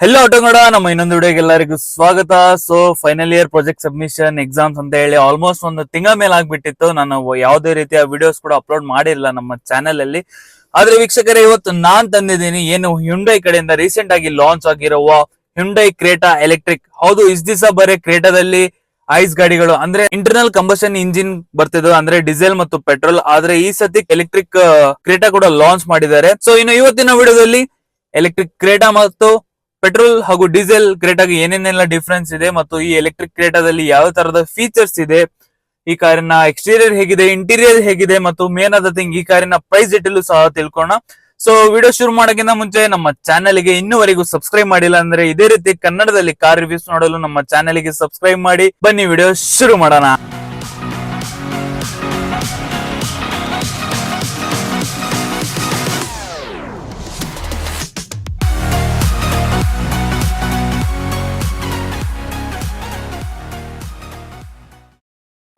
Hello ಆಟೋಗಡ ನಮ್ಮ ಇನ್ನೊಂದು ವಿಡಿಯೋಗೆ ಎಲ್ಲರಿಗೂ ಸ್ವಾಗತ. So final year project submission exams ಅಂತ ಹೇಳಿ ಆಲ್ಮೋಸ್ಟ್ ಒಂದು ತಿಂಗಳ ಮೇಲೆ ಆಗ್ಬಿಟ್ಟಿತ್ತು. ನಾನು ಯಾವುದೇ ರೀತಿಯ ವಿಡಿಯೋಸ್ ಕೂಡ ಅಪ್ಲೋಡ್ ಮಾಡಿರಲಿಲ್ಲ ನಮ್ಮ ಚಾನೆಲ್ ಅಲ್ಲಿ. ಆದ್ರೆ ವೀಕ್ಷಕರೇ, ಇವತ್ತು ನಾನ್ ತಂದಿದ್ದೀನಿ ಏನು ಹ್ಯುಂಡೈ ಕಡೆಯಿಂದ ರೀಸೆಂಟ್ ಆಗಿ ಲಾಂಚ್ ಆಗಿರುವ ಹ್ಯುಂಡೈ ಕ್ರೇಟಾ ಎಲೆಕ್ಟ್ರಿಕ್. ಹೌದು, ಇಷ್ಟು ದಿವಸ ಬರೀ ಕ್ರೇಟಾದಲ್ಲಿ ಐಸ್ ಗಾಡಿಗಳು ಅಂದ್ರೆ ಇಂಟರ್ನಲ್ ಕಂಬಷನ್ ಇಂಜಿನ್ ಬರ್ತಿದ್ದು, ಅಂದ್ರೆ ಡೀಸೆಲ್ ಮತ್ತು ಪೆಟ್ರೋಲ್. ಆದ್ರೆ ಈ ಸತಿ ಎಲೆಕ್ಟ್ರಿಕ್ ಕ್ರೇಟಾ ಕೂಡ ಲಾಂಚ್ ಮಾಡಿದ್ದಾರೆ. ಸೊ ಇನ್ನು ಇವತ್ತಿನ ವಿಡಿಯೋದಲ್ಲಿ ಎಲೆಕ್ಟ್ರಿಕ್ ಕ್ರೇಟಾ ಮತ್ತು ಪೆಟ್ರೋಲ್ ಹಾಗೂ ಡೀಸೆಲ್ ಕ್ರೇಟಾಗೆ ಏನೇನೆಲ್ಲ ಡಿಫ್ರೆನ್ಸ್ ಇದೆ ಮತ್ತು ಈ ಎಲೆಕ್ಟ್ರಿಕ್ ಕ್ರೇಟಾದಲ್ಲಿ ಯಾವ ತರದ ಫೀಚರ್ಸ್ ಇದೆ, ಈ ಕಾರಿನ ಎಕ್ಸ್ಟೀರಿಯರ್ ಹೇಗಿದೆ, ಇಂಟೀರಿಯರ್ ಹೇಗಿದೆ ಮತ್ತು ಮೇನ್ ಆದ ಥಿಂಗ್ ಈ ಕಾರಿನ ಪ್ರೈಸ್ ಡೀಟೇಲ್ ಸಹ ತಿಳ್ಕೋಣ. ಸೊ ವಿಡಿಯೋ ಶುರು ಮಾಡೋಕ್ಕಿಂತ ಮುಂಚೆ ನಮ್ಮ ಚಾನೆಲ್ಗೆ ಇನ್ನೂವರೆಗೂ ಸಬ್ಸ್ಕ್ರೈಬ್ ಮಾಡಿಲ್ಲ ಅಂದ್ರೆ ಇದೇ ರೀತಿ ಕನ್ನಡದಲ್ಲಿ ಕಾರ್ ರಿವ್ಯೂಸ್ ನೋಡಲು ನಮ್ಮ ಚಾನೆಲ್ಗೆ ಸಬ್ಸ್ಕ್ರೈಬ್ ಮಾಡಿ. ಬನ್ನಿ ವಿಡಿಯೋ ಶುರು ಮಾಡೋಣ.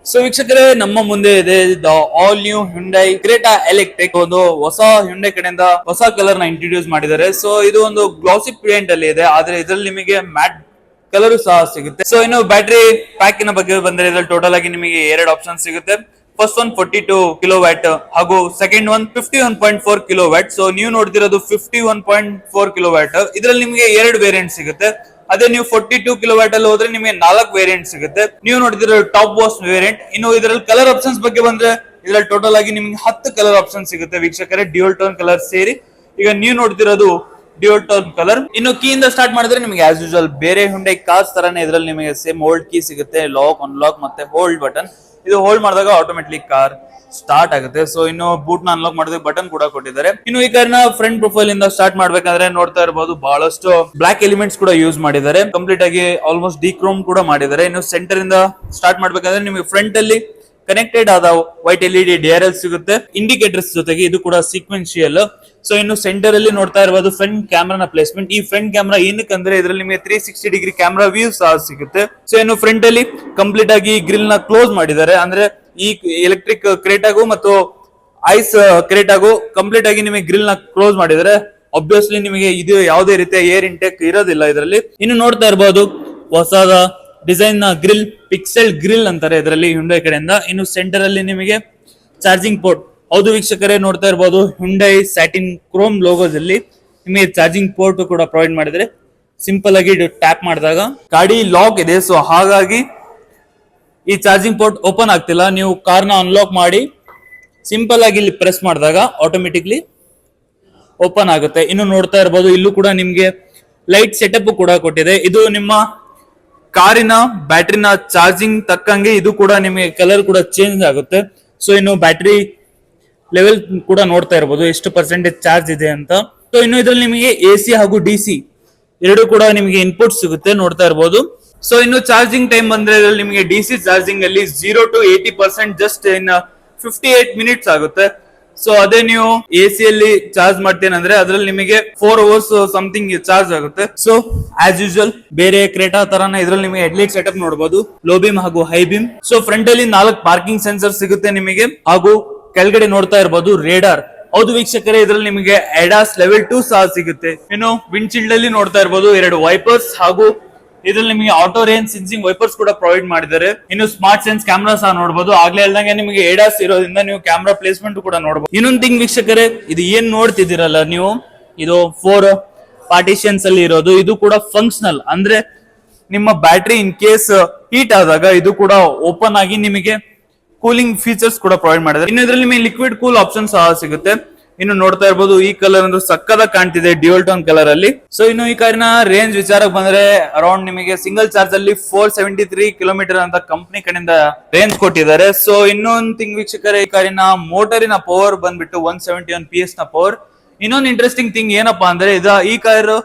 ಸೊ ವೀಕ್ಷಕರೇ, ನಮ್ಮ ಮುಂದೆ ಇದೆ the all new Hyundai Creta electric. ಒಂದು ಹೊಸ ಹ್ಯುಂಡೈ ಕಡೆಯಿಂದ ಹೊಸ ಕಲರ್ ನ ಇಂಟ್ರೊಡ್ಯೂಸ್ ಮಾಡಿದ್ದಾರೆ. ಸೊ ಇದು ಒಂದು ಗ್ಲಾಸಿ ಪೇಂಟ್ ಅಲ್ಲಿ ಇದೆ, ಆದ್ರೆ ಇದರಲ್ಲಿ ನಿಮಗೆ ಮ್ಯಾಟ್ ಕಲರ್ ಸಹ ಸಿಗುತ್ತೆ. ಸೊ ಇನ್ನು ಬ್ಯಾಟರಿ ಪ್ಯಾಕ್ ನ ಬಗ್ಗೆ ಬಂದ್ರೆ ಇದ್ರಲ್ಲಿ ಟೋಟಲ್ ಆಗಿ ನಿಮಗೆ ಎರಡು ಆಪ್ಷನ್ ಸಿಗುತ್ತೆ. ಫಸ್ಟ್ ಒನ್ 42 ಕಿಲೋ ವ್ಯಾಟ್ ಹಾಗೂ second one 51.4 kilo watt. So ನೀವು ನೋಡ್ತಿರೋದು 51.4 ಕಿಲೋ ವ್ಯಾಟ್. ಇದರಲ್ಲಿ ನಿಮಗೆ ಎರಡು ವೇರಿಯಂಟ್ ಸಿಗುತ್ತೆ. ಅದೇ ನೀವು 42 ಕಿಲೋ ವ್ಯಾಟ್ ಅಲ್ಲಿ ಹೋದ್ರೆ ನಿಮಗೆ 4 ವೇರಿಯಂಟ್ ಸಿಗುತ್ತೆ. ನೀವು ನೋಡ್ತಿರೋ ಟಾಪ್ ಬಾಸ್ ವೇರಿಯಂಟ್. ಇನ್ನು ಇದರಲ್ಲಿ ಕಲರ್ ಆಪ್ಷನ್ಸ್ ಬಗ್ಗೆ ಬಂದ್ರೆ ಇದರಲ್ಲಿ ಟೋಟಲ್ ಆಗಿ ನಿಮಗೆ 10 ಕಲರ್ ಆಪ್ಷನ್ ಸಿಗುತ್ತೆ ವೀಕ್ಷಕರೇ, ಡ್ಯೂಯಲ್ ಟೋನ್ ಕಲರ್ ಸೇರಿ. ಈಗ ನೀವು ನೋಡ್ತಿರೋದು ಡ್ಯೂಯಲ್ ಟೋನ್ ಕಲರ್. ಇನ್ನು ಕೀ ಇಂದ ಸ್ಟಾರ್ಟ್ ಮಾಡಿದ್ರೆ ನಿಮಗೆ ಆಸ್ ಯೂಶುವಲ್ ಬೇರೆ ಹ್ಯುಂಡೈ ಕಾರ್ಸ್ ತರಾನೇ ಇದರಲ್ಲಿ ನಿಮಗೆ ಸೇಮ್ ಹೋಲ್ಡ್ ಕೀ ಸಿಗುತ್ತೆ, ಲಾಕ್, ಅನ್ಲಾಕ್ ಮತ್ತೆ ಹೋಲ್ಡ್ ಬಟನ್. ಇದು ಹೋಲ್ಡ್ ಮಾಡಿದಾಗ ಆಟೋಮೆಟಿಕ್ ಕಾರ್ ಸ್ಟಾರ್ಟ್ ಆಗುತ್ತೆ. ಸೊ ಇನ್ನು ಬೂಟ್ ನ ಅನ್ಲಾಕ್ ಮಾಡೋದಕ್ಕೆ ಬಟನ್ ಕೂಡ ಕೊಟ್ಟಿದ್ದಾರೆ. ಇನ್ನು ಈ ಕಾರಿನ ಫ್ರಂಟ್ ಪ್ರೊಫೈಲ್ ಇಂದ ಸ್ಟಾರ್ಟ್ ಮಾಡ್ಬೇಕಂದ್ರೆ ನೋಡ್ತಾ ಇರಬಹುದು ಬಹಳಷ್ಟು ಬ್ಲಾಕ್ ಎಲಿಮೆಂಟ್ಸ್ ಕೂಡ ಯೂಸ್ ಮಾಡಿದ್ದಾರೆ. ಕಂಪ್ಲೀಟ್ ಆಗಿ ಆಲ್ಮೋಸ್ಟ್ ಡಿಕ್ರೋಮ್ ಕೂಡ ಮಾಡಿದ್ದಾರೆ. ಇನ್ನು ಸೆಂಟರ್ ಇಂದ ಸ್ಟಾರ್ಟ್ ಮಾಡ್ಬೇಕಂದ್ರೆ ನಿಮಗೆ ಫ್ರಂಟ್ ಅಲ್ಲಿ ಕನೆಕ್ಟೆಡ್ ಆದ ವೈಟ್ LED DRL ಸಿಗುತ್ತೆ, ಇಂಡಿಕೇಟರ್ಸ್ ಜೊತೆಗೆ. ಇದು ಕೂಡ ಸೀಕ್ವೆನ್ಶಿಯಲ್. ಸೊ ಇನ್ನು ಸೆಂಟರ್ ಅಲ್ಲಿ ನೋಡ್ತಾ ಇರಬಹುದು ಫ್ರಂಟ್ ಕ್ಯಾಮ್ರಾನ ಪ್ಲೇಸ್ಮೆಂಟ್. ಈ ಫ್ರಂಟ್ ಕ್ಯಾಮ್ರಾ ಏನಕ್ಕಂದ್ರೆ ಇದರಲ್ಲಿ ನಿಮಗೆ 360 ಡಿಗ್ರಿ ಕ್ಯಾಮ್ರಾ ವ್ಯೂ ಸಹ ಸಿಗುತ್ತೆ. ಸೊ ಇನ್ನು ಫ್ರಂಟ್ ಅಲ್ಲಿ ಕಂಪ್ಲೀಟ್ ಆಗಿ ಗ್ರಿಲ್ ನ ಕ್ಲೋಸ್ ಮಾಡಿದ್ದಾರೆ. ಅಂದ್ರೆ ಈ ಎಲೆಕ್ಟ್ರಿಕ್ ಕ್ರೇಟಾಗೂ ಮತ್ತು ಐಸ್ ಕ್ರೇಟಾಗೂ ಕಂಪ್ಲೀಟ್ ಆಗಿ ನಿಮಗೆ ಗ್ರಿಲ್ ನ ಕ್ಲೋಸ್ ಮಾಡಿದ್ದಾರೆ. ಆಬ್ವಿಯಸ್ಲಿ ನಿಮಗೆ ಇದು ಯಾವುದೇ ರೀತಿಯ ಏರ್ ಇಂಟೆಕ್ ಇರೋದಿಲ್ಲ ಇದರಲ್ಲಿ. ಇನ್ನು ನೋಡ್ತಾ ಇರಬಹುದು ಹೊಸದ ಡಿಸೈನ್ ನ ಗ್ರಿಲ್, ಪಿಕ್ಸೆಲ್ ಗ್ರಿಲ್ ಅಂತಾರೆ ಇದರಲ್ಲಿ ಹ್ಯುಂಡೈ ಕಡೆಯಿಂದ. ಇನ್ನು ಸೆಂಟರ್ ಅಲ್ಲಿ ನಿಮಗೆ ಚಾರ್ಜಿಂಗ್ ಪೋರ್ಟ್. ಹೌದು ವೀಕ್ಷಕರೇ, ನೋಡ್ತಾ ಇರಬಹುದು ಹ್ಯುಂಡೈ ಸ್ಯಾಟಿನ್ ಕ್ರೋಮ್ ಲೋಗೋಸ್ ಅಲ್ಲಿ ನಿಮಗೆ ಚಾರ್ಜಿಂಗ್ ಪೋರ್ಟ್ ಕೂಡ ಪ್ರೊವೈಡ್ ಮಾಡಿದರೆ. ಸಿಂಪಲ್ ಆಗಿ ಟ್ಯಾಪ್ ಮಾಡಿದಾಗ ಗಾಡಿ ಲಾಕ್ ಇದೆ. ಸೊ ಹಾಗಾಗಿ ಈ ಚಾರ್ಜಿಂಗ್ ಪೋರ್ಟ್ ಓಪನ್ ಆಗ್ತಿಲ್ಲ. ನೀವು ಕಾರ್ನ ಅನ್ಲಾಕ್ ಮಾಡಿ ಸಿಂಪಲ್ ಆಗಿ ಇಲ್ಲಿ ಪ್ರೆಸ್ ಮಾಡಿದಾಗ ಆಟೋಮೆಟಿಕ್ಲಿ ಓಪನ್ ಆಗುತ್ತೆ. ಇನ್ನು ನೋಡ್ತಾ ಇರಬಹುದು ಇಲ್ಲೂ ಕೂಡ ನಿಮ್ಗೆ ಲೈಟ್ ಸೆಟಪ್ ಕೂಡ ಕೊಟ್ಟಿದೆ. ಇದು ನಿಮ್ಮ ಕಾರಿನ ಬ್ಯಾಟ್ರಿನ ಚಾರ್ಜಿಂಗ್ ತಕ್ಕಂಗೆ ಇದು ಕೂಡ ನಿಮಗೆ ಕಲರ್ ಕೂಡ ಚೇಂಜ್ ಆಗುತ್ತೆ. ಸೊ ಇನ್ನು ಬ್ಯಾಟ್ರಿ ಲೆವೆಲ್ ಕೂಡ ನೋಡ್ತಾ ಇರಬಹುದು ಎಷ್ಟು ಪರ್ಸೆಂಟೇಜ್ ಚಾರ್ಜ್ ಇದೆ ಅಂತ. ಸೊ ಇನ್ನು ಇದರಲ್ಲಿ ನಿಮಗೆ AC ಹಾಗೂ DC ಎರಡು ಕೂಡ ನಿಮಗೆ ಇನ್ಪುಟ್ ಸಿಗುತ್ತೆ, ನೋಡ್ತಾ ಇರಬಹುದು. ಸೊ ಇನ್ನು ಚಾರ್ಜಿಂಗ್ ಟೈಮ್ ಬಂದ್ರೆ ಇದರಲ್ಲಿ ನಿಮಗೆ DC ಚಾರ್ಜಿಂಗ್ ಅಲ್ಲಿ 0 to 80% ಜಸ್ಟ್ ಇನ್ 58 ಮಿನಿಟ್ಸ್ ಆಗುತ್ತೆ. ಸೊ ಅದೇ ನೀವು AC ಅಲ್ಲಿ ಚಾರ್ಜ್ ಮಾಡ್ತೇನಂದ್ರೆ ಅದ್ರಲ್ಲಿ ನಿಮಗೆ 4 ಅವರ್ಸ್ ಸಮಥಿಂಗ್ ಚಾರ್ಜ್ ಆಗುತ್ತೆ. ಸೊ ಆಸ್ ಯೂಶುವಲ್ ಬೇರೆ ಕ್ರೇಟಾ ತರಾನ ಇದ್ರಲ್ಲಿ ನಿಮಗೆ ಹೆಡ್ಲೈಟ್ ಸೆಟಪ್ ನೋಡಬಹುದು, ಲೋ ಬೀಮ್ ಹಾಗೂ ಹೈ ಬೀಮ್. ಸೊ ಫ್ರಂಟ್ ಅಲ್ಲಿ 4 ಪಾರ್ಕಿಂಗ್ ಸೆನ್ಸರ್ ಸಿಗುತ್ತೆ ನಿಮಗೆ, ಹಾಗೂ ಕೆಳಗಡೆ ನೋಡ್ತಾ ಇರಬಹುದು ರೇಡಾರ್. ಹೌದು ವೀಕ್ಷಕರೇ, ಇದ್ರಲ್ಲಿ ನಿಮಗೆ ADAS ಲೆವೆಲ್ 2 ಸಹ ಸಿಗುತ್ತೆ. ಇನ್ನು ವಿಂಡ್ಶೀಲ್ಡ್ ಅಲ್ಲಿ ನೋಡ್ತಾ ಇರಬಹುದು 2 ವೈಪರ್ಸ್, ಹಾಗೂ ಇದ್ರಲ್ಲಿ ನಿಮಗೆ ಆಟೋ ರೇಂಜ್ ಸೆನ್ಸಿಂಗ್ ವೈಪರ್ಸ್ ಕೂಡ ಪ್ರೊವೈಡ್ ಮಾಡಿದ್ದಾರೆ. ಇನ್ನು ಸ್ಮಾರ್ಟ್ ಸೆನ್ಸ್ ಕ್ಯಾಮ್ರಾ ಸಹ ನೋಡಬಹುದು. ಆಗ್ಲೇ ಹೇಳ್ದಂಗೆ ನಿಮಗೆ ADAS ಇರೋದ್ರಿಂದ ನೀವು ಕ್ಯಾಮ್ರಾ ಪ್ಲೇಸ್ಮೆಂಟ್ ಕೂಡ ನೋಡಬಹುದು. ಇನ್ನೊಂದು ಥಿಂಗ್ ವೀಕ್ಷಕರೇ, ಇದು ಏನ್ ನೋಡ್ತಿದ್ದೀರಲ್ಲ ನೀವು, ಇದು 4 ಪಾರ್ಟಿಷನ್ಸ್ ಅಲ್ಲಿ ಇರೋದು. ಇದು ಕೂಡ ಫಂಕ್ಷನಲ್, ಅಂದ್ರೆ ನಿಮ್ಮ ಬ್ಯಾಟ್ರಿ ಇನ್ ಕೇಸ್ ಹೀಟ್ ಆದಾಗ ಇದು ಕೂಡ ಓಪನ್ ಆಗಿ ನಿಮಗೆ ಕೂಲಿಂಗ್ ಫೀಚರ್ಸ್ ಕೂಡ ಪ್ರೊವೈಡ್ ಮಾಡಿದ್ದಾರೆ. ಇನ್ನು ಇದರಲ್ಲಿ ನಿಮಗೆ ಲಿಕ್ವಿಡ್ ಕೂಲ್ ಆಪ್ಷನ್ ಸಹ ಸಿಗುತ್ತೆ. ಇನ್ನು ನೋಡ್ತಾ ಇರಬಹುದು ಈ ಕಲರ್ ಅಂದ್ರೆ ಸಕ್ಕದಾಗಿ ಕಾಣ್ತಿದೆ ಡ್ಯೂಯಲ್ ಟೋನ್ ಕಲರ್ ಅಲ್ಲಿ. ಸೊ ಇನ್ನು ಈ ಕಾರಿನ ರೇಂಜ್ ವಿಚಾರಕ್ಕೆ ಬಂದ್ರೆ ಅರೌಂಡ್ ನಿಮಗೆ ಸಿಂಗಲ್ ಚಾರ್ಜ್ ಅಲ್ಲಿ 473 ಕಿಲೋಮೀಟರ್ ಅಂತ ಕಂಪನಿ ಕಡೆಯಿಂದ ರೇಂಜ್ ಕೊಟ್ಟಿದ್ದಾರೆ. ಸೊ ಇನ್ನೊಂದು ಥಿಂಗ್ ವೀಕ್ಷಕರೇ, ಈ ಕಾರಿನ ಮೋಟರಿನ ಪವರ್ ಬಂದ್ಬಿಟ್ಟು 171 PS ನ ಪವರ್. ಇನ್ನೊಂದು ಇಂಟ್ರೆಸ್ಟಿಂಗ್ ಥಿಂಗ್ ಏನಪ್ಪಾ ಅಂದ್ರೆ ಈ car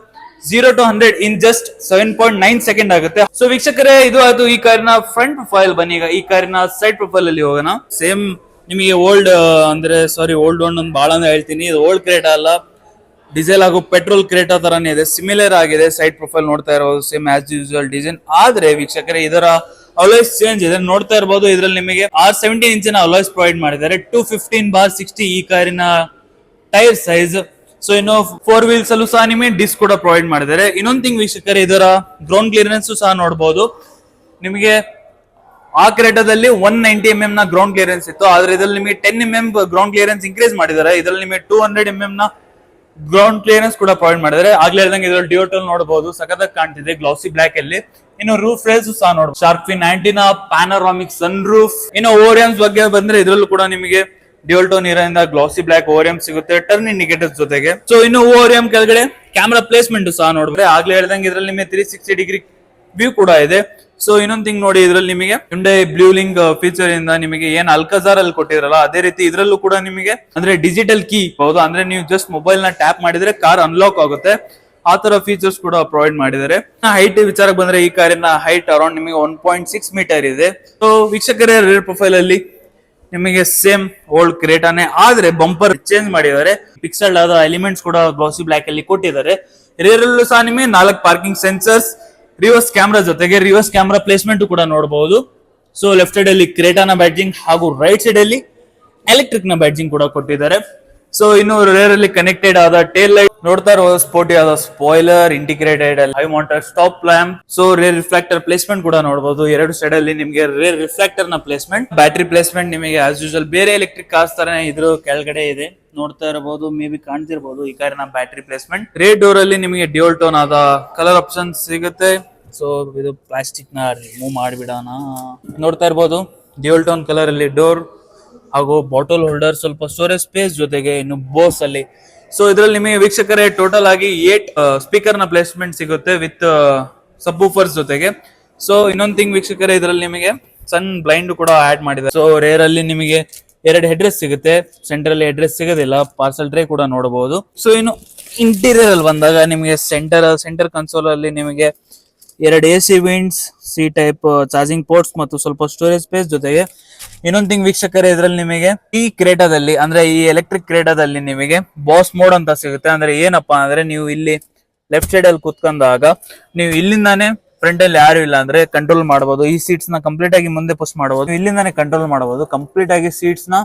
0 to 100 in just 7.9 second ಆಗುತ್ತೆ. ಸೊ ವೀಕ್ಷಕರೇ, ಇದು ಅದು ಈ ಕಾರಿನ ಫ್ರಂಟ್ ಪ್ರೊಫೈಲ್. ಬನ್ನಿ ಈಗ ಈ ಕಾರಿನ ಸೈಡ್ ಪ್ರೊಫೈಲ್ ಅಲ್ಲಿ ಹೋಗೋಣ. ಸೇಮ್ ನಿಮಗೆ ಓಲ್ಡ್ ಒಂದು ಬಹಳ ಅಂತ ಹೇಳ್ತೀನಿ, ಇದು ಓಲ್ಡ್ ಕ್ರೇಟಾ ಅಲ್ಲ, ಡೀಸೆಲ್ ಹಾಗೂ ಪೆಟ್ರೋಲ್ ಕ್ರೇಟಾ ತರಾನೇ ಇದೆ, ಸಿಮಿಲರ್ ಆಗಿದೆ. ಸೈಡ್ ಪ್ರೊಫೈಲ್ ನೋಡ್ತಾ ಇರೋದು ಸೇಮ್ ಆಸ್ ಯೂಶುವಲ್ ಡಿಸೈನ್. ಆದ್ರೆ ವೀಕ್ಷಕರೇ, ಇದರ ಅಲಾಯ್ಸ್ ಚೇಂಜ್ ಇದೆ. ನೋಡ್ತಾ ಇರಬಹುದು ಇದರಲ್ಲಿ ನಿಮಗೆ R17 ಇಂಚಿನ ಅಲಾಯ್ಸ್ ಪ್ರೊವೈಡ್ ಮಾಡಿದ್ದಾರೆ. 215/60 ಈ ಕಾರಿನ ಟೈರ್ ಸೈಜ್. ಸೊ ಇನ್ನು 4 ವೀಲ್ಸ್ ಅಲ್ಲೂ ಸಹ ನಿಮಗೆ ಡಿಸ್ಕ್ ಕೂಡ ಪ್ರೊವೈಡ್ ಮಾಡಿದ್ದಾರೆ. ಇನ್ನೊಂದು ಥಿಂಗ್ ವೀಕ್ಷಕರೇ, ಇದರ ಗ್ರೌಂಡ್ ಕ್ಲಿಯರೆನ್ಸ್ ಸಹ ನೋಡಬಹುದು. ನಿಮಗೆ ಆ ಕ್ರೇಟಾದಲ್ಲಿ 190 mm ನ ಗ್ರೌಂಡ್ ಕ್ಲಿಯರೆನ್ಸ್ ಇತ್ತು, ಆದ್ರೆ ಇದರಲ್ಲಿ ನಿಮಗೆ 10 mm ಗ್ರೌಂಡ್ ಕ್ಲಿಯರೆನ್ಸ್ ಇನ್ಕ್ರೀಸ್ ಮಾಡಿದ್ದಾರೆ. ಇದರಲ್ಲಿ ನಿಮಗೆ 200 mm ನ ಗ್ರೌಂಡ್ ಕ್ಲಿಯರೆನ್ಸ್ ಕೂಡ ಪ್ರೊವೈಡ್ ಮಾಡಿದ್ದಾರೆ. ಆಗ್ಲೇ ಹೇಳ್ದಂಗೆ ಇದರಲ್ಲಿ ಡಿಯೋಟಲ್ ನೋಡಬಹುದು, ಸಖತ್ತಾಗಿ ಕಾಣ್ತಿದೆ ಗ್ಲಾಸಿ ಬ್ಲಾಕ್ ಅಲ್ಲಿ. ಇನ್ನು ರೂಫ್ ರೇಲ್ಸ್ ಸಹ ನೋಡಬಹುದು, shark fin 19 panoramic sunroof. ಇನ್ನು ಓರಿಯಮ್ಸ್ ಬಗ್ಗೆ ಬಂದ್ರೆ ಇದರಲ್ಲೂ ಕೂಡ ನಿಮಗೆ ಡ್ಯೂಯಲ್ ಟೋನ್ ಇರೋದ್ರಿಂದ ಗ್ಲಾಸಿ ಬ್ಲಾಕ್ ಓರಿಯಂ ಸಿಗುತ್ತೆ ಟರ್ನ್ ಇಂಡಿಕೇಟರ್ಸ್ ಜೊತೆಗೆ. ಸೊ ಇನ್ನು ಓರಿಯಂ ಕೆಳಗಡೆ ಕ್ಯಾಮೆರಾ ಪ್ಲೇಸ್ಮೆಂಟ್ ಸಹ ನೋಡಿದ್ರೆ ಆಗ್ಲೇ ಹೇಳ್ದಂಗೆ ಇದರಲ್ಲಿ ನಿಮಗೆ 360 ಡಿಗ್ರಿ ವ್ಯೂ ಕೂಡ ಇದೆ. ಸೊ ಇನ್ನೊಂದ್ ಥಿಂಗ್ ನೋಡಿ, ಇದರಲ್ಲಿ ನಿಮಗೆ Hyundai ಬ್ಲೂ ಲಿಂಕ್ ಫೀಚರ್ ಇಂದ ನಿಮಗೆ ಏನ್ ಅಲ್ಕಜಾರ್ ಅಲ್ಲಿ ಕೊಟ್ಟಿರಲ್ಲ ಅದೇ ರೀತಿ ಇದರಲ್ಲೂ ಕೂಡ ನಿಮಗೆ ಅಂದ್ರೆ ಡಿಜಿಟಲ್ ಕೀ ಹೌದು, ಅಂದ್ರೆ ನೀವು ಜಸ್ಟ್ ಮೊಬೈಲ್ ನ ಟ್ಯಾಪ್ ಮಾಡಿದ್ರೆ ಕಾರ್ ಅನ್ಲಾಕ್ ಆಗುತ್ತೆ. ಆ ತರ ಫೀಚರ್ಸ್ ಕೂಡ ಪ್ರೊವೈಡ್ ಮಾಡಿದ್ದಾರೆ. ಹೈಟ್ ವಿಚಾರಕ್ಕೆ ಬಂದ್ರೆ ಈ ಕಾರಿನ ಹೈಟ್ ಅರೌಂಡ್ ನಿಮಗೆ 1.6 ಮೀಟರ್ ಇದೆ. ಸೊ ವೀಕ್ಷಕರೇ, ರೇರ್ ಪ್ರೊಫೈಲ್ ಅಲ್ಲಿ ನಿಮಗೆ ಸೇಮ್ ಓಲ್ಡ್ ಕ್ರೇಟಾನೆ, ಆದ್ರೆ ಬಂಪರ್ ಚೇಂಜ್ ಮಾಡಿದ್ದಾರೆ. ಪಿಕ್ಸೆಲ್ ಆದ ಎಲಿಮೆಂಟ್ಸ್ ಕೂಡ ಗ್ಲಾಸಿ ಬ್ಲಾಕ್ ಅಲ್ಲಿ ಕೊಟ್ಟಿದ್ದಾರೆ. ರೇರ್ ಅಲ್ಲೂ ಸಹ ನಿಮಗೆ 4 ಪಾರ್ಕಿಂಗ್ ಸೆನ್ಸರ್ಸ್, ರಿವರ್ಸ್ ಕ್ಯಾಮ್ರಾ ಜೊತೆಗೆ ರಿವರ್ಸ್ ಕ್ಯಾಮ್ರಾ ಪ್ಲೇಸ್ಮೆಂಟ್ ಕೂಡ ನೋಡಬಹುದು. ಸೊ ಲೆಫ್ಟ್ ಸೈಡ್ ಅಲ್ಲಿ ಕ್ರೇಟಾನ ಬ್ಯಾಡ್ಜಿಂಗ್ ಹಾಗೂ ರೈಟ್ ಸೈಡ್ ಅಲ್ಲಿ ಎಲೆಕ್ಟ್ರಿಕ್ ನ ಬ್ಯಾಡ್ಜಿಂಗ್ ಕೂಡ ಕೊಟ್ಟಿದ್ದಾರೆ. ಸೊ ಇನ್ನು ರೇರ್ ಅಲ್ಲಿ ಕನೆಕ್ಟೆಡ್ ಆದ ಟೇಲ್ ಲೈಟ್ ನೋಡ್ತಾ ಇರಬಹುದು, ಸ್ಪೋರ್ಟಿ ಆದ spoiler, integrated high mounted stop lamp. So rear reflector placement ಕೂಡ ನೋಡಬಹುದು. ಎರಡು ಸೈಡ್ ಅಲ್ಲಿ ನಿಮಗೆ ರೇರ್ ರಿಫ್ಲೆಕ್ಟರ್ ನ ಪ್ಲೇಸ್ಮೆಂಟ್, ಬ್ಯಾಟರಿ ಪ್ಲೇಸ್ಮೆಂಟ್ ನಿಮಗೆ ಆಸ್ ಯೂಶುವಲ್ ಬೇರೆ ಎಲೆಕ್ಟ್ರಿಕ್ ಕಾರ್ಸ್ ತರ ಇದ್ರ ಕೆಳಗಡೆ ಇದೆ, ನೋಡ್ತಾ ಇರಬಹುದು, ಮೇ ಬಿ ಕಾಣ್ತಿರಬಹುದು ಈ ಕಾರಿನ ಬ್ಯಾಟರಿ ಪ್ಲೇಸ್ಮೆಂಟ್. ರೇರ್ ಡೋರ್ ಅಲ್ಲಿ ನಿಮಗೆ ಡ್ಯೂಯಲ್ ಟೋನ್ ಆದ ಕಲರ್ ಆಪ್ಷನ್ ಸಿಗುತ್ತೆ. ಸೊ ಇದು ಪ್ಲಾಸ್ಟಿಕ್ ನ ರಿಮೂವ್ ಮಾಡಿಬಿಡೋಣ. ನೋಡ್ತಾ ಇರಬಹುದು ಡ್ಯೂಯಲ್ ಟೋನ್ ಕಲರ್ ಅಲ್ಲಿ ಡೋರ್ ಹಾಗೂ ಬಾಟಲ್ ಹೋಲ್ಡರ್, ಸ್ವಲ್ಪ ಸ್ಟೋರೇಜ್ ಸ್ಪೇಸ್ ಜೊತೆಗೆ ಇನ್ನು ಬೋಸ್ ಅಲ್ಲಿ. ಸೊ ಇದರಲ್ಲಿ ನಿಮಗೆ ವೀಕ್ಷಕರೇ ಟೋಟಲ್ ಆಗಿ 8 ಸ್ಪೀಕರ್ ನ ಪ್ಲೇಸ್ಮೆಂಟ್ ಸಿಗುತ್ತೆ ವಿತ್ ಸಬ್ವೂಫರ್ಸ್ ಜೊತೆಗೆ. ಸೊ ಇನ್ನೊಂದು ಥಿಂಗ್ ವೀಕ್ಷಕರೇ, ಇದರಲ್ಲಿ ನಿಮಗೆ ಸನ್ ಬ್ಲೈಂಡ್ ಕೂಡ ಆಡ್ ಮಾಡಿದ್ದಾರೆ. ಸೊ ರೇರ್ ಅಲ್ಲಿ ನಿಮಗೆ 2 ಹೆಡ್ರೆಸ್ ಸಿಗುತ್ತೆ, ಸೆಂಟ್ರಲ್ಲಿ ಹೆಡ್ರೆಸ್ ಸಿಗೋದಿಲ್ಲ. ಪಾರ್ಸಲ್ ಟ್ರೇ ಕೂಡ ನೋಡಬಹುದು. ಸೊ ಇನ್ನು ಇಂಟೀರಿಯರ್ ಅಲ್ಲಿ ಬಂದಾಗ ನಿಮಗೆ ಸೆಂಟರ್ ಕನ್ಸೋಲ್ ಅಲ್ಲಿ ನಿಮಗೆ 2 AC vents, C type charging ports ಮತ್ತು ಸ್ವಲ್ಪ ಸ್ಟೋರೇಜ್ ಸ್ಪೇಸ್ ಜೊತೆಗೆ. ಇನ್ನೊಂದು ಥಿಂಗ್ ವೀಕ್ಷಕರೇ, ಇದರಲ್ಲಿ ನಿಮಗೆ ಈ ಕ್ರೇಟಾದಲ್ಲಿ ಅಂದ್ರೆ ಈ ಎಲೆಕ್ಟ್ರಿಕ್ ಕ್ರೇಟಾದಲ್ಲಿ ನಿಮಗೆ ಬಾಸ್ ಮೋಡ್ ಅಂತ ಸಿಗುತ್ತೆ. ಅಂದ್ರೆ ಏನಪ್ಪಾ ಅಂದ್ರೆ ನೀವು ಇಲ್ಲಿ ಲೆಫ್ಟ್ ಸೈಡ್ ಅಲ್ಲಿ ಕುತ್ಕೊಂಡಾಗ ನೀವು ಇಲ್ಲಿಂದಾನೆ ಫ್ರಂಟ್ ಅಲ್ಲಿ ಯಾರು ಇಲ್ಲ ಅಂದ್ರೆ ಕಂಟ್ರೋಲ್ ಮಾಡಬಹುದು. ಈ ಸೀಟ್ಸ್ ನ ಕಂಪ್ಲೀಟ್ ಆಗಿ ಮುಂದೆ ಪುಷ್ ಮಾಡಬಹುದು, ಇಲ್ಲಿಂದಾನೆ ಕಂಟ್ರೋಲ್ ಮಾಡಬಹುದು. ಕಂಪ್ಲೀಟ್ ಆಗಿ ಸೀಟ್ಸ್ ನ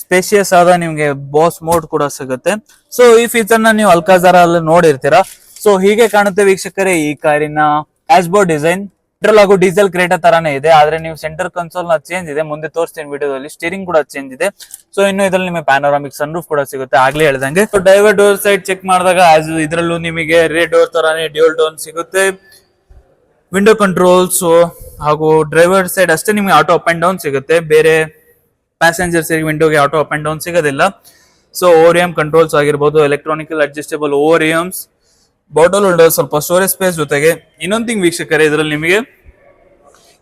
ಸ್ಪೇಷಿಯಸ್ ಆದ ನಿಮ್ಗೆ ಬಾಸ್ ಮೋಡ್ ಕೂಡ ಸಿಗುತ್ತೆ. ಸೊ ಈ ಫೀಚರ್ ನ ನೀವು ಅಲ್ಕಾಜಾರ್ ಅಲ್ಲಿ ನೋಡಿರ್ತೀರಾ. ಸೊ ಹೀಗೆ ಕಾಣುತ್ತೆ ವೀಕ್ಷಕರೇ ಈ ಕಾರಿನ ಡ್ಯಾಶ್ ಬೋರ್ಡ್ ಡಿಸೈನ್. ಪೆಟ್ರೋಲ್ ಹಾಗೂ ಡೀಸೆಲ್ ಕ್ರೇಟಾ ತರಾನೇ ಇದೆ, ಆದ್ರೆ ನೀವು ಸೆಂಟರ್ ಕನ್ಸೋಲ್ ನ ಚೇಂಜ್ ಇದೆ, ಮುಂದೆ ತೋರಿಸ್ತೀನಿ ವಿಡಿಯೋದಲ್ಲಿ. ಸ್ಟೀರಿಂಗ್ ಕೂಡ ಚೇಂಜ್ ಇದೆ. ಸೊ ಇನ್ನು ಇದರಲ್ಲಿ ನಿಮಗೆ ಪ್ಯಾನೋರಾಮಿಕ್ ಸನ್ ರೂಫ್ ಕೂಡ ಸಿಗುತ್ತೆ, ಆಗ್ಲೇ ಹೇಳ್ದಂಗೆ. ಡ್ರೈವರ್ ಡೋರ್ ಸೈಡ್ ಚೆಕ್ ಮಾಡಿದಾಗ ಇದರಲ್ಲೂ ನಿಮಗೆ ರೇರ್ ಡೋರ್ ತರಾನೇ ಡ್ಯೂಯಲ್ ಟೋನ್ ಸಿಗುತ್ತೆ. ವಿಂಡೋ ಕಂಟ್ರೋಲ್ಸ್ ಹಾಗೂ ಡ್ರೈವರ್ ಸೈಡ್ ಅಷ್ಟೇ ನಿಮಗೆ ಆಟೋ ಅಪ್ ಅಂಡ್ ಡೌನ್ ಸಿಗುತ್ತೆ, ಬೇರೆ ಪ್ಯಾಸೆಂಜರ್ಸ್ ವಿಂಡೋಗೆ ಆಟೋ ಅಪ್ ಅಂಡ್ ಡೌನ್ ಸಿಗೋದಿಲ್ಲ. ಸೊ ಓರಿಯಂ ಕಂಟ್ರೋಲ್ಸ್ ಆಗಿರ್ಬೋದು, electronical adjustable ORVMs, bottle holder, ಸ್ವಲ್ಪ ಸ್ಟೋರೇಜ್ ಸ್ಪೇಸ್ ಜೊತೆಗೆ. ಇನ್ನೊಂದು ಥಿಂಗ್ ವೀಕ್ಷಕರೇ, ಇದರಲ್ಲಿ ನಿಮಗೆ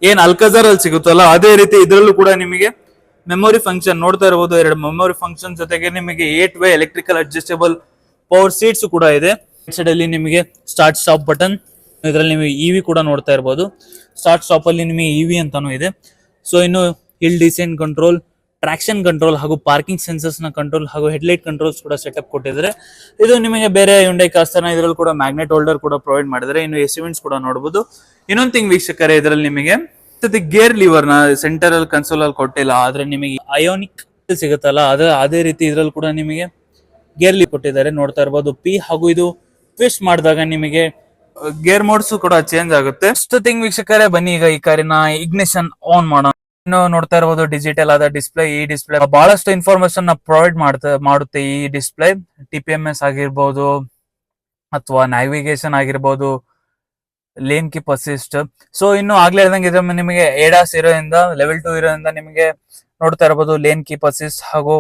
ಏನ್ ಅಲ್ಕಜಾರ್ ಅಲ್ಲಿ ಸಿಗುತ್ತಲ್ಲ ಅದೇ ರೀತಿ ಇದರಲ್ಲೂ ಕೂಡ ನಿಮಗೆ ಮೆಮೊರಿ ಫಂಕ್ಷನ್ ನೋಡ್ತಾ ಇರಬಹುದು. 2 ಮೆಮೊರಿ ಫಂಕ್ಷನ್ ಜೊತೆಗೆ ನಿಮಗೆ 8 way electrical adjustable power seats ಕೂಡ ಇದೆ. ಸೈಡ್ ಅಲ್ಲಿ ನಿಮಗೆ ಸ್ಟಾರ್ಟ್ ಸ್ಟಾಪ್ ಬಟನ್, ಇದರಲ್ಲಿ ನೀವು ಇವಿ ಕೂಡ ನೋಡ್ತಾ ಇರಬಹುದು. ಸ್ಟಾರ್ಟ್ ಸ್ಟಾಪ್ ಅಲ್ಲಿ ನಿಮಗೆ ಇವಿ ಅಂತಾನು ಇದೆ. ಸೊ ಇನ್ನು hill descent control, traction control ಹಾಗೂ ಪಾರ್ಕಿಂಗ್ ಸೆನ್ಸರ್ಸ್ ನ ಕಂಟ್ರೋಲ್ ಹಾಗೂ ಹೆಡ್ಲೈಟ್ ಕಂಟ್ರೋಲ್ಸ್ ಕೂಡ ಸೆಟಪ್ ಕೊಟ್ಟಿದ್ದಾರೆ. ಇದು ನಿಮಗೆ ಬೇರೆ Hyundai ಕಾರ್ಸ್ ತರ ಇದರಲ್ಲಿ ಕೂಡ ಮ್ಯಾಗ್ನೆಟ್ ಹೋಲ್ಡರ್ ಕೂಡ ಪ್ರೊವೈಡ್ ಮಾಡಿದ್ದಾರೆ. ಇನ್ನು AC ವಿಂಡ್ಸ್ ಕೂಡ ನೋಡಬಹುದು. ಇನ್ನೊಂದು ಥಿಂಗ್ ವೀಕ್ಷಕರೇ, ಇದರಲ್ಲಿ ನಿಮಗೆ ಗೇರ್ ಲಿವರ್ ನ ಸೆಂಟರ್ ಅಲ್ಲಿ ಕನ್ಸೋಲ್ ಅಲ್ಲಿ ಕೊಟ್ಟಿಲ್ಲ, ಆದ್ರೆ ನಿಮಗೆ ಅಯೋನಿಕ್ ಸಿಗುತ್ತಲ್ಲ ಅದೇ ರೀತಿ ಇದರಲ್ಲಿ ಕೂಡ ನಿಮಗೆ ಗೇರ್ ಲಿವರ್ ಕೊಟ್ಟಿದ್ದಾರೆ, ನೋಡ್ತಾ ಇರಬಹುದು. ಪಿ ಹಾಗೂ ಇದು ಟ್ವಿಸ್ಟ್ ಮಾಡಿದಾಗ ನಿಮಗೆ ಗೇರ್ ಮೋಡ್ಸ್ ಕೂಡ ಚೇಂಜ್ ಆಗುತ್ತೆ. ಫಸ್ಟ್ ಥಿಂಗ್ ವೀಕ್ಷಕರೇ, ಬನ್ನಿ ಈಗ ಈ ಕಾರಿನ ಇಗ್ನಿಷನ್ ಆನ್ ಮಾಡೋಣ. ಇನ್ನು ನೋಡ್ತಾ ಇರಬಹುದು ಡಿಜಿಟಲ್ ಆದ ಡಿಸ್ಪ್ಲೇ. ಈ ಡಿಸ್ಪ್ಲೇ ಬಹಳಷ್ಟು ಇನ್ಫಾರ್ಮೇಶನ್ ನ ಪ್ರೊವೈಡ್ ಮಾಡುತ್ತೆ. ಈ ಡಿಸ್ಪ್ಲೇ TPMS ಆಗಿರ್ಬೋದು ಅಥವಾ ನ್ಯಾವಿಗೇಷನ್ ಆಗಿರ್ಬೋದು, ಲೇನ್ ಕೀಪ್ ಅಸಿಸ್ಟ್. ಸೊ ಇನ್ನು ಆಗ್ಲೇ ಹೇಳ್ದಂಗೆ ಇದ್ರ ನಿಮಗೆ ADAS ಇರೋದ್ರಿಂದ ಲೆವೆಲ್ 2 ಇರೋದ್ರಿಂದ ನಿಮಗೆ ನೋಡ್ತಾ ಇರಬಹುದು ಲೇನ್ ಕೀಪ್ ಅಸಿಸ್ಟ್ ಹಾಗೂ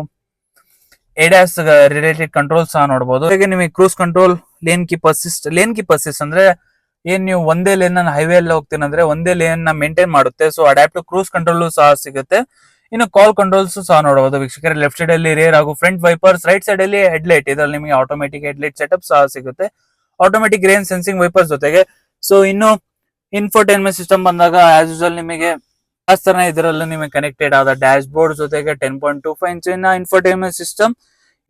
ADAS ರಿಲೇಟೆಡ್ ಕಂಟ್ರೋಲ್ ಸಹ ನೋಡಬಹುದು. ಹಾಗೆ ನಿಮಗೆ cruise control, lane keep assist ಅಂದ್ರೆ ಏನ್ ನೀವು ಒಂದೇ ಲೇನ್ ಹೈವೇ ಅಲ್ಲಿ ಹೋಗ್ತೀನಿ ಅಂದ್ರೆ ಒಂದೇ ಲೇನ್ ನ ಮೇಂಟೈನ್ ಮಾಡುತ್ತೆ. ಸೊ ಅಡ್ಯಾಪ್ಟಿವ್ ಕ್ರೂಸ್ ಕಂಟ್ರೋಲ್ ಸಹ ಸಿಗುತ್ತೆ. ಇನ್ನು ಕಾಲ್ ಕಂಟ್ರೋಲ್ಸ್ ಸಹ ನೋಡಬಹುದು ವೀಕ್ಷಕರೇ. ಲೆಫ್ಟ್ ಸೈಡ್ ಅಲ್ಲಿ ರೇರ್ ಹಾಗೂ ಫ್ರಂಟ್ ವೈಪರ್ಸ್, ರೈಟ್ ಸೈಡ್ ಅಲ್ಲಿ ಹೆಡ್ಲೈಟ್. ಇದರಲ್ಲಿ ನಿಮಗೆ ಆಟೋಮೆಟಿಕ್ ಹೆಡ್ಲೈಟ್ ಸೆಟಪ್ ಸಹ ಸಿಗುತ್ತೆ, ಆಟೋಮೆಟಿಕ್ ರೇನ್ ಸೆನ್ಸಿಂಗ್ ವೈಪರ್ಸ್ ಜೊತೆಗೆ. ಸೊ ಇನ್ನು ಇನ್ಫೋಟೈನ್ಮೆಂಟ್ ಸಿಸ್ಟಮ್ ಬಂದಾಗ ಆಸ್ ಯೂಶುವಲ್ ನಿಮಗೆ ಇದರಲ್ಲಿ ನಿಮಗೆ ಕನೆಕ್ಟೆಡ್ ಆದ ಡ್ಯಾಶ್ ಬೋರ್ಡ್ ಜೊತೆಗೆ 10.25 ಇಂಚಿನ infotainment system.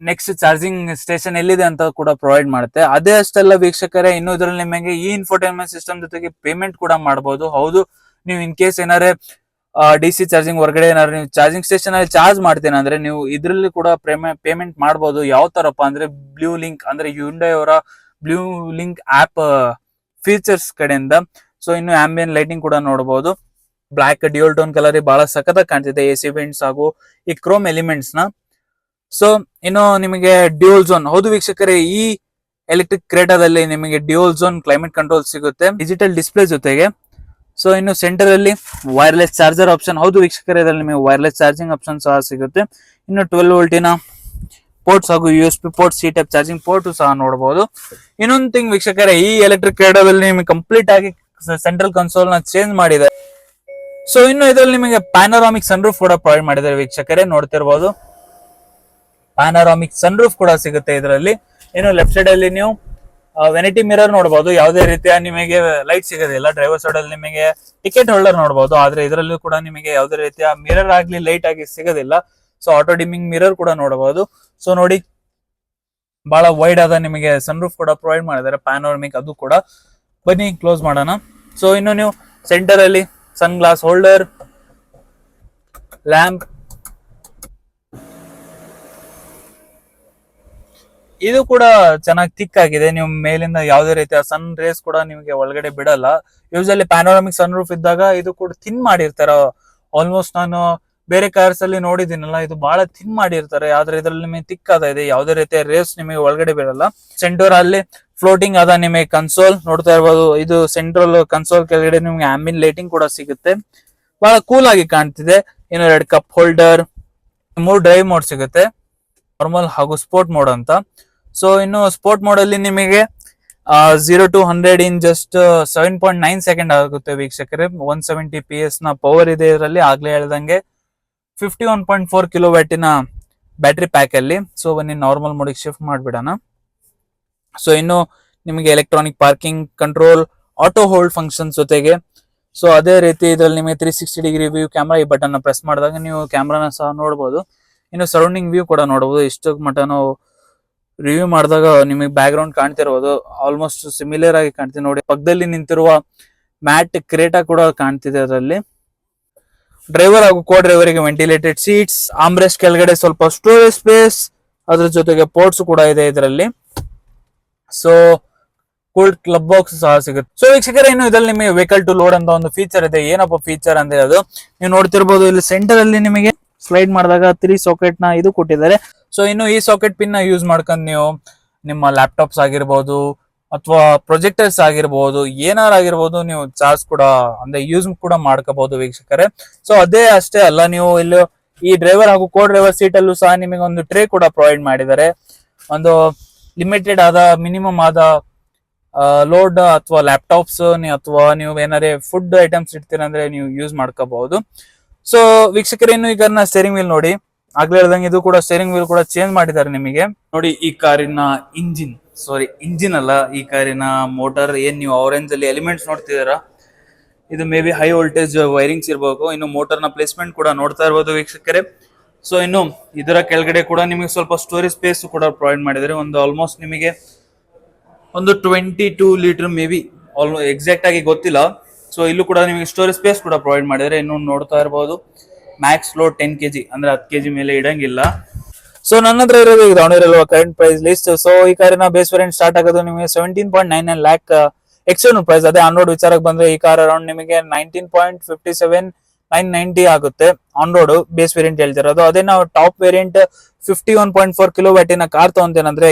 Next charging station ಎಲ್ಲಿದೆ ಅಂತ ಕೂಡ ಪ್ರೊವೈಡ್ ಮಾಡುತ್ತೆ. ಅದೇ ಅಷ್ಟೆಲ್ಲ ವೀಕ್ಷಕರೇ, ಇನ್ನು ಇದರಲ್ಲಿ ನಿಮಗೆ ಈ ಇನ್ಫೋಟೈನ್ಮೆಂಟ್ ಸಿಸ್ಟಮ್ ಜೊತೆಗೆ ಪೇಮೆಂಟ್ ಕೂಡ ಮಾಡಬಹುದು. ಹೌದು, ನೀವು ಇನ್ ಕೇಸ್ ಏನಾರೆ DC ಚಾರ್ಜಿಂಗ್ ಹೊರಗಡೆ ಏನಾದ್ರು ನೀವು ಚಾರ್ಜಿಂಗ್ ಸ್ಟೇಷನ್ ಅಲ್ಲಿ ಚಾರ್ಜ್ ಮಾಡ್ತೇನೆ ಅಂದ್ರೆ ನೀವು ಇದ್ರಲ್ಲಿ ಕೂಡ ಪೇಮೆಂಟ್ ಮಾಡಬಹುದು. ಯಾವ ತರಪ್ಪ ಅಂದ್ರೆ ಬ್ಲೂ ಲಿಂಕ್ ಅಂದ್ರೆ Hyundai ಅವರ ಬ್ಲೂ ಲಿಂಕ್ ಆಪ್ ಫೀಚರ್ಸ್ ಕಡೆಯಿಂದ. ಸೊ ಇನ್ನು ಆಂಬಿಯನ್ ಲೈಟಿಂಗ್ ಕೂಡ ನೋಡಬಹುದು. ಬ್ಲಾಕ್ ಡ್ಯೂಯಲ್ ಟೋನ್ ಕಲರ್ ಬಹಳ ಸಖತ್ತಾಗಿ ಕಾಣ್ತಿದೆ AC ವೆಂಟ್ಸ್ ಹಾಗೂ ಈ ಕ್ರೋಮ್ ಎಲಿಮೆಂಟ್ಸ್ ನ. ಸೊ ಇನ್ನು ನಿಮಗೆ ಡ್ಯೂಯಲ್ ಝೋನ್, ಹೌದು ವೀಕ್ಷಕರೇ, ಈ ಎಲೆಕ್ಟ್ರಿಕ್ ಕ್ರೇಟಾದಲ್ಲಿ ನಿಮಗೆ ಡ್ಯೂಯಲ್ ಝೋನ್ ಕ್ಲೈಮೇಟ್ ಕಂಟ್ರೋಲ್ ಸಿಗುತ್ತೆ ಡಿಜಿಟಲ್ ಡಿಸ್ಪ್ಲೇ ಜೊತೆಗೆ. ಸೊ ಇನ್ನು ಸೆಂಟರ್ ಅಲ್ಲಿ ವೈರ್ಲೆಸ್ ಚಾರ್ಜರ್ ಆಪ್ಷನ್, ಹೌದು ವೀಕ್ಷಕರೇ, ಇದರಲ್ಲಿ ನಿಮಗೆ ವೈರ್ಲೆಸ್ ಚಾರ್ಜಿಂಗ್ ಆಪ್ಷನ್ ಸಹ ಸಿಗುತ್ತೆ. ಇನ್ನು 12 ವೋಲ್ಟಿನ ಪೋರ್ಟ್ಸ್ ಹಾಗೂ USB port, C type charging port ಸಹ ನೋಡಬಹುದು. ಇನ್ನೊಂದು ಥಿಂಗ್ ವೀಕ್ಷಕರೇ, ಈ ಎಲೆಕ್ಟ್ರಿಕ್ ಕ್ರೇಟಾದಲ್ಲಿ ನಿಮಗೆ ಕಂಪ್ಲೀಟ್ ಆಗಿ ಸೆಂಟ್ರಲ್ ಕನ್ಸೋಲ್ ನ ಚೇಂಜ್ ಮಾಡಿದೆ. ಸೊ ಇನ್ನು ಇದರಲ್ಲಿ ನಿಮಗೆ ಪ್ಯಾನೋರಾಮಿಕ್ ಸನ್ರೂಫ್ ಕೂಡ ಪ್ರೊವೈಡ್ ಮಾಡಿದ್ದಾರೆ ವೀಕ್ಷಕರೇ, ನೋಡ್ತಿರ್ಬೋದು. ಪ್ಯಾನೋರಾಮಿಕ್ ಸನ್ರೂಫ್ ಕೂಡ ಸಿಗುತ್ತೆ ಇದರಲ್ಲಿ. ಇನ್ನು ಲೆಫ್ಟ್ ಸೈಡ್ ಅಲ್ಲಿ ನೀವು ವೆನಿಟಿ ಮಿರರ್ ನೋಡಬಹುದು. ಯಾವುದೇ ರೀತಿಯ ನಿಮಗೆ ಲೈಟ್ ಸಿಗೋದಿಲ್ಲ. ಡ್ರೈವರ್ ಸೈಡ್ ಅಲ್ಲಿ ನಿಮಗೆ ಟಿಕೆಟ್ ಹೋಲ್ಡರ್ ನೋಡಬಹುದು, ಆದ್ರೆ ಇದರಲ್ಲೂ ಕೂಡ ನಿಮಗೆ ಯಾವುದೇ ರೀತಿಯ ಮಿರರ್ ಆಗ್ಲಿ ಲೈಟ್ ಆಗಿ ಸಿಗೋದಿಲ್ಲ. ಸೊ ಆಟೋ ಡಿಮ್ಮಿಂಗ್ ಮಿರರ್ ಕೂಡ ನೋಡಬಹುದು. ಸೊ ನೋಡಿ, ಬಹಳ ವೈಡ್ ಆದ ನಿಮಗೆ ಸನ್ರೂಫ್ ಕೂಡ ಪ್ರೊವೈಡ್ ಮಾಡಿದ್ದಾರೆ, ಪ್ಯಾನೋರಾಮಿಕ್ ಅದು ಕೂಡ. ಬನ್ನಿ ಕ್ಲೋಸ್ ಮಾಡೋಣ. ಸೊ ಇನ್ನು ನೀವು ಸೆಂಟರ್ ಅಲ್ಲಿ ಸನ್ ಗ್ಲಾಸ್ ಹೋಲ್ಡರ್, ಲ್ಯಾಂಪ್, ಇದು ಕೂಡ ಚೆನ್ನಾಗಿ ಥಿಕ್ ಆಗಿದೆ. ನೀವು ಮೇಲಿಂದ ಯಾವುದೇ ರೀತಿಯ ಸನ್ ರೇಸ್ ಕೂಡ ನಿಮಗೆ ಒಳಗಡೆ ಬಿಡಲ್ಲ. ಯೂಶಲಿ ಪ್ಯಾನೋರಾಮಿಕ್ ಸನ್ ರೂಫ್ ಇದ್ದಾಗ ಇದು ಕೂಡ ಥಿನ್ ಮಾಡಿರ್ತಾರೆ. ಆಲ್ಮೋಸ್ಟ್ ನಾನು ಬೇರೆ ಕಾರ್ಸ್ ಅಲ್ಲಿ ನೋಡಿದ್ದೀನಲ್ಲ, ಇದು ಬಹಳ ಥಿನ್ ಮಾಡಿರ್ತಾರೆ. ಆದ್ರೆ ಇದರಲ್ಲಿ ನಿಮಗೆ ಥಿಕ್ ಆದ ಇದೆ, ಯಾವುದೇ ರೀತಿಯ ರೇಸ್ ನಿಮಗೆ ಒಳಗಡೆ ಬಿಡಲ್ಲ. ಸೆಂಟರ್ ಅಲ್ಲಿ ಫ್ಲೋಟಿಂಗ್ ಆದ ನಿಮಗೆ ಕನ್ಸೋಲ್ ನೋಡ್ತಾ ಇರ್ಬೋದು. ಇದು ಸೆಂಟ್ರಲ್ ಕನ್ಸೋಲ್ ಕೆಳಗಡೆ ನಿಮಗೆ ಆಂಬಿಯನ್ ಲೈಟಿಂಗ್ ಕೂಡ ಸಿಗುತ್ತೆ, ಬಹಳ ಕೂಲ್ ಆಗಿ ಕಾಣ್ತಿದೆ. ಇನ್ನು 2 ಕಪ್ ಹೋಲ್ಡರ್, 3 ಡ್ರೈವ್ ಮೋಡ್ ಸಿಗುತ್ತೆ, ನಾರ್ಮಲ್ ಹಾಗೂ ಸ್ಪೋರ್ಟ್ ಮೋಡ್ ಅಂತ. ಸೊ ಇನ್ನು ಸ್ಪೋರ್ಟ್ ಮೋಡ್ ಅಲ್ಲಿ ನಿಮಗೆ 0 to 100 ಇನ್ ಜಸ್ಟ್ 7.9 ಸೆಕೆಂಡ್ ಆಗುತ್ತೆ ವೀಕ್ಷಕರೇ. 170 PS ನ ಪವರ್ ಇದೆ ಇದರಲ್ಲಿ. ಆಗ್ಲೇ ಹೇಳ್ದಂಗೆ 51.4 ಕಿಲೋವ್ಯಾಟ್ ನ ಬ್ಯಾಟ್ರಿ ಪ್ಯಾಕ್ ಅಲ್ಲಿ. ಸೊ ಬನ್ನಿ ನಾರ್ಮಲ್ ಮೋಡಿಗೆ ಶಿಫ್ಟ್ ಮಾಡ್ಬಿಡೋಣ. ಸೊ ಇನ್ನು ನಿಮಗೆ electronic parking control, auto hold function ಜೊತೆಗೆ. ಸೊ ಅದೇ ರೀತಿ ಇದರಲ್ಲಿ ನಿಮಗೆ 360 ಡಿಗ್ರಿ ವ್ಯೂ ಕ್ಯಾಮ್ರಾ, ಈ ಬಟನ್ ಪ್ರೆಸ್ ಮಾಡಿದಾಗ ನೀವು ಕ್ಯಾಮ್ರಾನ ಸಹ ನೋಡಬಹುದು. ಇನ್ನು ಸರೌಂಡಿಂಗ್ ವ್ಯೂ ಕೂಡ ನೋಡಬಹುದು. ಇಷ್ಟು ಮಟ್ಟ ನಾವು ರಿವ್ಯೂ ಮಾಡಿದಾಗ ನಿಮಗೆ ಬ್ಯಾಕ್ ಗ್ರೌಂಡ್ ಕಾಣ್ತಿರ್ಬೋದು, ಆಲ್ಮೋಸ್ಟ್ ಸಿಮಿಲರ್ ಆಗಿ ಕಾಣ್ತಿದೆ ನೋಡಿ. ಪಕ್ಕದಲ್ಲಿ ನಿಂತಿರುವ ಮ್ಯಾಟ್ ಕ್ರೇಟಾ ಕೂಡ ಕಾಣ್ತಿದೆ ಅದರಲ್ಲಿ. ಡ್ರೈವರ್ ಹಾಗೂ ಕೋ ಡ್ರೈವರಿಗೆ ವೆಂಟಿಲೇಟೆಡ್ ಸೀಟ್ಸ್, ಆಮ್ರೆಸ್ಟ್ ಕೆಳಗಡೆ ಸ್ವಲ್ಪ ಸ್ಟೋರೇಜ್ ಸ್ಪೇಸ್, ಅದ್ರ ಜೊತೆಗೆ ಪೋರ್ಟ್ಸ್ ಕೂಡ ಇದೆ ಇದರಲ್ಲಿ. ಸೊ ಕೂಲ್ಡ್ ಕ್ಲಬ್ ಬಾಕ್ಸ್ ಸಹ ಸಿಗುತ್ತೆ. ಸೊ ವೀಕ್ಷಕರೇ, ಇನ್ನು ಇದರಲ್ಲಿ ನಿಮಗೆ ವೆಹಿಕಲ್ ಟು ಲೋಡ್ ಅಂತ ಒಂದು ಫೀಚರ್ ಇದೆ. ಏನಪ್ಪ ಫೀಚರ್ ಅಂದ್ರೆ ಅದು ನೀವು ನೋಡ್ತಿರ್ಬೋದು. ಇಲ್ಲಿ ಸೆಂಟರ್ ಅಲ್ಲಿ ನಿಮಗೆ ಸ್ಲೈಡ್ ಮಾಡಿದಾಗ 3 ಸಾಕೆಟ್ ನ ಇದು ಕೊಟ್ಟಿದ್ದಾರೆ. ಸೊ ಇನ್ನು ಈ ಸಾಕೆಟ್ ಪಿನ್ ನ ಯೂಸ್ ಮಾಡ್ಕೊಂಡು ನೀವು ನಿಮ್ಮ ಲ್ಯಾಪ್ಟಾಪ್ಸ್ ಆಗಿರ್ಬೋದು ಅಥವಾ ಪ್ರೊಜೆಕ್ಟರ್ಸ್ ಆಗಿರ್ಬೋದು, ಏನಾರು ಆಗಿರ್ಬೋದು, ನೀವು ಚಾರ್ಜ್ ಕೂಡ ಅಂದ್ರೆ ಯೂಸ್ ಕೂಡ ಮಾಡ್ಕೋಬಹುದು ವೀಕ್ಷಕರೇ. ಸೊ ಅದೇ ಅಷ್ಟೇ ಅಲ್ಲ, ನೀವು ಇಲ್ಲಿ ಈ ಡ್ರೈವರ್ ಹಾಗೂ ಕೋ ಡ್ರೈವರ್ ಸೀಟ್ ಅಲ್ಲೂ ಸಹ ನಿಮಗೆ ಒಂದು ಟ್ರೇ ಕೂಡ ಪ್ರೊವೈಡ್ ಮಾಡಿದ್ದಾರೆ. ಒಂದು ಲಿಮಿಟೆಡ್ ಆದ ಮಿನಿಮಮ್ ಆದ ಲೋಡ್ ಅಥವಾ ಲ್ಯಾಪ್ಟಾಪ್ಸ್ ಅಥವಾ ನೀವು ಏನಾರೇ ಫುಡ್ ಐಟಮ್ಸ್ ಇಡ್ತೀರ ಅಂದ್ರೆ ನೀವು ಯೂಸ್ ಮಾಡ್ಕೋಬಹುದು. ಸೊ ವೀಕ್ಷಕರೇ, ಇನ್ನು ಈಗ ಸ್ಟೇರಿಂಗ್ ವೀಲ್ ನೋಡಿ. ಆಗ್ಲೇ ಹೇಳ್ದಂಗೆ ಇದು ಕೂಡ ಸ್ಟೇರಿಂಗ್ ವೀಲ್ ಕೂಡ ಚೇಂಜ್ ಮಾಡಿದ್ದಾರೆ ನಿಮಗೆ ನೋಡಿ. ಈ ಕಾರಿನ ಇಂಜಿನ್ ಅಲ್ಲ, ಈ ಕಾರಿನ ಮೋಟಾರ್ ಏನ್ ನೀವು ಆರೆಂಜ್ ಅಲ್ಲಿ ಎಲಿಮೆಂಟ್ಸ್ ನೋಡ್ತಿದ್ದೀರಾ, ಇದು may be high voltage wirings ಇರಬೇಕು. ಇನ್ನು ಮೋಟಾರ್ ನ ಪ್ಲೇಸ್ಮೆಂಟ್ ಕೂಡ ನೋಡ್ತಾ ಇರ್ಬೋದು ವೀಕ್ಷಕರೇ. ಸೊ ಇನ್ನು ಇದರ ಕೆಳಗಡೆ ಕೂಡ ನಿಮಗೆ ಸ್ವಲ್ಪ ಸ್ಟೋರೇಜ್ ಸ್ಪೇಸ್ ಕೂಡ ಪ್ರೊವೈಡ್ ಮಾಡಿದ್ದಾರೆ. ಒಂದು ಆಲ್ಮೋಸ್ಟ್ ನಿಮಗೆ ಒಂದು 22 ಲೀಟರ್ ಮೇ ಬಿ, ಎಕ್ಸಾಕ್ಟ್ ಆಗಿ ಗೊತ್ತಿಲ್ಲ. ಸೊ ಇಲ್ಲೂ ಕೂಡ ನಿಮಗೆ ಸ್ಟೋರೇಜ್ ಸ್ಪೇಸ್ ಕೂಡ ಪ್ರೊವೈಡ್ ಮಾಡಿದ್ದಾರೆ. ಇನ್ನು ನೋಡ್ತಾ ಇರಬಹುದು ಮ್ಯಾಕ್ಸ್ ಲೋಡ್ 10 kg ಅಂದ್ರೆ 10 kg ಮೇಲೆ ಇಡಂಗಿಲ್ಲ. ಸೊ ನನ್ನ ಹತ್ರ ಇರೋದು ಈಗ Davanagere current price list. So ಈ ಕಾರಿನ ಬೇಸ್ ವೇರಿಯಂಟ್ ಸ್ಟಾರ್ಟ್ ಆಗೋದು ನಿಮಗೆ 17.99 ಲ್ಯಾಕ್ ಎಕ್ಸ್ಟರ್ನಲ್ ಪ್ರೈಸ್. ಅದೇ ಆನ್ ರೋಡ್ ವಿಚಾರಕ್ಕೆ ಬಂದ್ರೆ ಈ ಕಾರ್ ಅರೌಂಡ್ ನಿಮಗೆ 19.57,990 ಆಗುತ್ತೆ ಆನ್ ರೋಡ್ ಬೇಸ್ ವೇರಿಯಂಟ್ ಹೇಳ್ತಿರೋದು. ಅದೇ ನಾವು ಟಾಪ್ ವೇರಿಯಂಟ್ 51.4 ಕಿಲೋವ್ಯಾಟ್ ನ ಕಾರ್ ತಗೊಂತೇನಂದ್ರೆ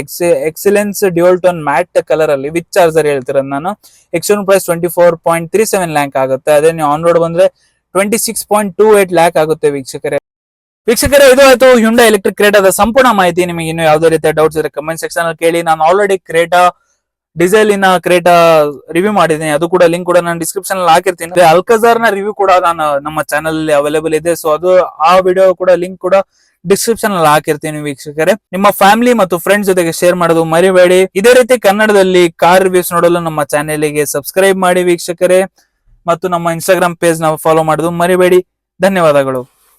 excellence dual tone matte colour ಅಲ್ಲಿ ವಿತ್ ಚಾರ್ಜರ್ ಹೇಳ್ತಿರೋದು ನಾನು. ಎಕ್ಸ್ಟರ್ನಲ್ ಪ್ರೈಸ್ 24.37 ಲ್ಯಾಕ್ ಆಗುತ್ತೆ. ಅದೇ ನೀವು ಆನ್ ರೋಡ್ ಬಂದ್ರೆ 26.28 ಲ್ಯಾಕ್ ಆಗುತ್ತೆ ವೀಕ್ಷಕರೇ. ಇದು ಆಯ್ತು ಹ್ಯುಂಡೈ ಎಲೆಕ್ಟ್ರಿಕ್ ಕ್ರೇಟಾದ ಸಂಪೂರ್ಣ ಮಾಹಿತಿ. ನಿಮಗೆ ಇನ್ನು ಯಾವುದೇ ರೀತಿಯ ಡೌಟ್ಸ್ ಇದ್ರೆ ಕಮೆಂಟ್ ಸೆಕ್ಷನ್ ಅಲ್ಲಿ ಕೇಳಿ. ನಾನು ಆಲ್ರೆಡಿ ಕ್ರೇಟಾ ಡೀಸೆಲ್ ಇನ ಕ್ರೇಟಾ ರಿವ್ಯೂ ಮಾಡಿದ್ದೀನಿ, ಅದು ಕೂಡ ಲಿಂಕ್ ಕೂಡ ನಾನು ಡಿಸ್ಕ್ರಿಪ್ಷನ್ ಅಲ್ಲಿ ಹಾಕಿರ್ತೀನಿ. ಅಲ್ಕಜಾರ್ ನ ರಿವ್ಯೂ ಕೂಡ ನಾನು ನಮ್ಮ ಚಾನಲ್ ಅಲ್ಲಿ ಅವೈಲೇಬಲ್ ಇದೆ. ಸೊ ಅದು ಆ ವಿಡಿಯೋ ಕೂಡ ಲಿಂಕ್ ಕೂಡ ಡಿಸ್ಕ್ರಿಪ್ಷನ್ ಅಲ್ಲಿ ಹಾಕಿರ್ತೀನಿ ವೀಕ್ಷಕರೇ. ನಿಮ್ಮ ಫ್ಯಾಮಿಲಿ ಮತ್ತು ಫ್ರೆಂಡ್ಸ್ ಜೊತೆಗೆ ಶೇರ್ ಮಾಡೋದು ಮರಿಬೇಡಿ. ಇದೇ ರೀತಿ ಕನ್ನಡದಲ್ಲಿ ಕಾರ್ ರಿವ್ಯೂಸ್ ನೋಡಲು ನಮ್ಮ ಚಾನೆಲ್ಗೆ ಸಬ್ಸ್ಕ್ರೈಬ್ ಮಾಡಿ ವೀಕ್ಷಕರೇ, ಮತ್ತು ನಮ್ಮ ಇನ್ಸ್ಟಾಗ್ರಾಮ್ ಪೇಜ್ ನ ಫಾಲೋ ಮಾಡೋದು ಮರಿಬೇಡಿ. ಧನ್ಯವಾದಗಳು.